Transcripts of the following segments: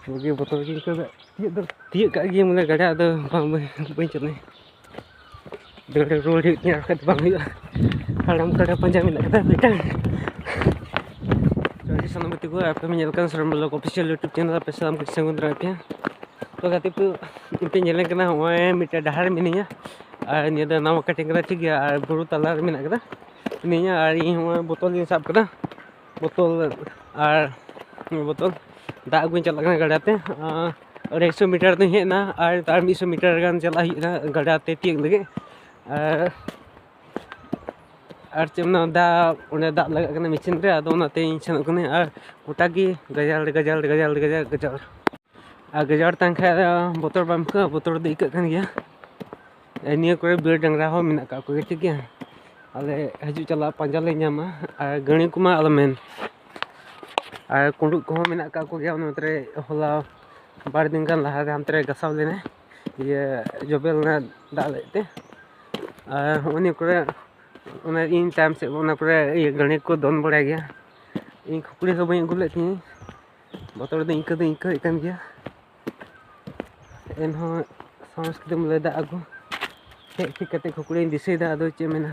Bagi botol lagi ke tiap kat lagi mula gadah tu bang bencet ni. Dia roll dia ni kat bang dia. Halam kada panjang nak kata betul. Jadi sana betul gua apa menyaksikan Seram Blog official YouTube channel apa salam ke Samudra apa. तो कहते पे ñele kana hoy mita dahar mininya ar ni da naw cutting kara ठीक गया ar buru talar mina kada ninya ar I hoy botol ni sab kada botol ar botol दा गुन चला kana गड़ाते और 100 metre तो है ना और तार 100 मीटर गान चला ही ना गड़ाते तीक लगे और चमना दा उन्हें दा लगा kana machine रे आदो नाते इन सन कने और गोटा की गजाल गजाल गजाल गजाल गजाल गजार तंखा बोतर बम का बोतर दी इक कन गया निया करे बीर डंगरा हो मिना का को ठीक गया अले हजू चला पंजा ले ᱧᱟᱢᱟ और गणी कुमा अलमेन और कुंडुक को मिना का को गया उनतरे होला बार दिन kan laha हम तरे गसाव लेने ये जोबेल ना दा लेते और उनी करे उना इन टाइम से उना करे ये गणी को दोन बड़ा गया इन खुकुड़ी को बई गुले थी बोतर दे इक इकन गया एनहो सांस कदम लेदा आगु हेक ठीक कते खुकुड़ी दिसेदा आदो चे मेना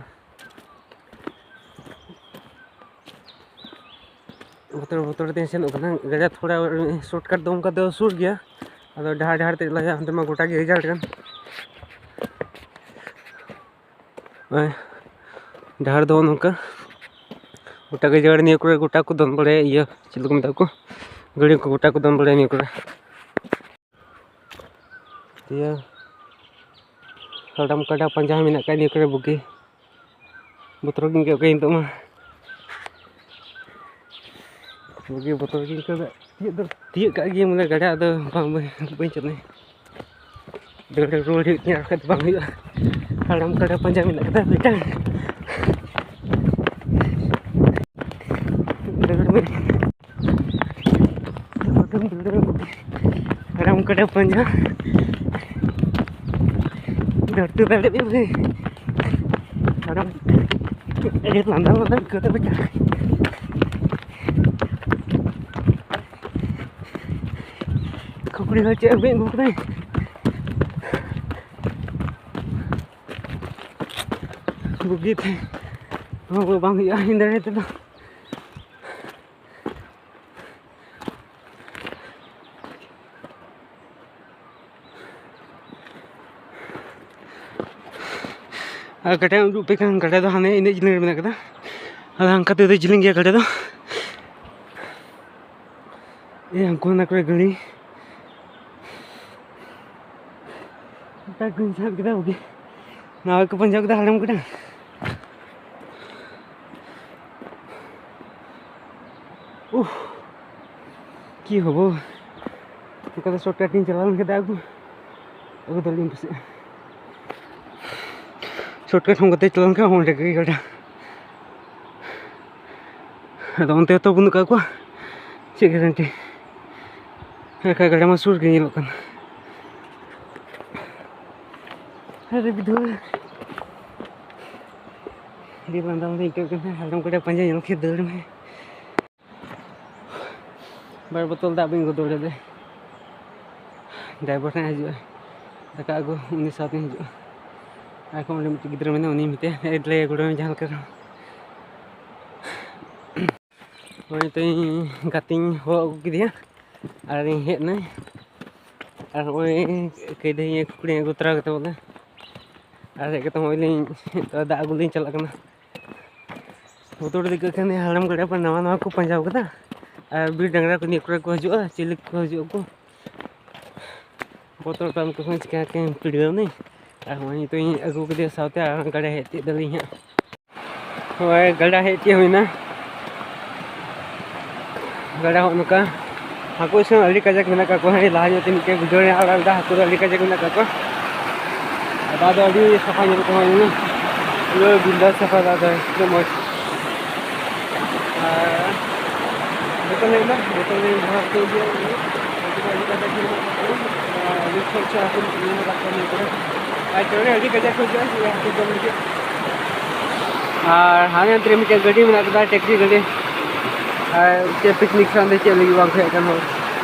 बोतर बोतर ते सेन ओकना गजा थोड़ा शॉर्टकट दम का दो सुर गया आदो ढार ढार ते लगा हम मा गोटा के रिजल्ट कन ढार दो नका गोटा के जड़ नि को गोटा को दन बड़े ये चिल को मता को गड़ी को गोटा को दन बड़े नि को dia kadam kada panjang minak kai ni kare bugi botol ging ke untuk mah bugi botol ging ke tiap kat lagi mula gadah tu bang bencet ni dia roll dia ni kat bang dia kadam kada panjang minak kata betul kadam kada panjang डरते बैठे भी भाई kadang edit landan ke tapi खुकुड़ी का check भी घूम रहे बुगी थे वो बांग या इंदर है तो गड्ढे रूपे का गड्ढे तो हमें इन्हें जिलेंगे बना करता अगर हम कहते तो जिलेंगे गड्ढे तो ये हमको ना कोई गड़ी तक गुंजाइश कितना होगी ना को पंजाब का हालम कितना की हो वो तो शॉर्टकट नहीं चला उनके दागू अगर दलिंग पे शॉर्टकट हम कते चलन का होने के गड़ा तो उनते तो बुन का को चे गारंटी का गड़ा में सुर के लोकन अरे विधु दी बंदा में के हलम कड़े पंजा यन के दड़ में बार बोतल दा बिन को दौड़े दे ड्राइवर ने हजू दका को उनी साथ में हजू aku mau limit gitu mana unih mite edle gudo में जहाँ कर वही तो gating हो gitu ya ada head ना और वही कहीं ये कुड़ी गुतरा gitu बोले ada ketemu ini ada aguling चला करना वो तो दिक्कत kan ya halam गड़ा पर नवा नवा को पंजाब कता और बीर डंगरा को निकल को हजू चिलिक को हजू को बोतल पाम को सोच के पीड़ियों नहीं वहीं तो अगू के साथ गड़ा हेती दली हाँ गड़ा हेती हुई ना गड़ा उनका हाको से अली कजक में का को है लाज होते निके वीडियो रे आड़ा हाको अली कजक में का को दादा अली सफा नहीं को है ये बिंदा सफा दादा तो मस्त बोतल लेना बोतल ले भाग के दिया अली कजक में अली छोटा अपन ने रखा नहीं करे चोरे अभी कजा खोज और हाँ अंतरे में गड्डी में टैक्सी गड्डी पिकनिक साथ चल लगी वहाँ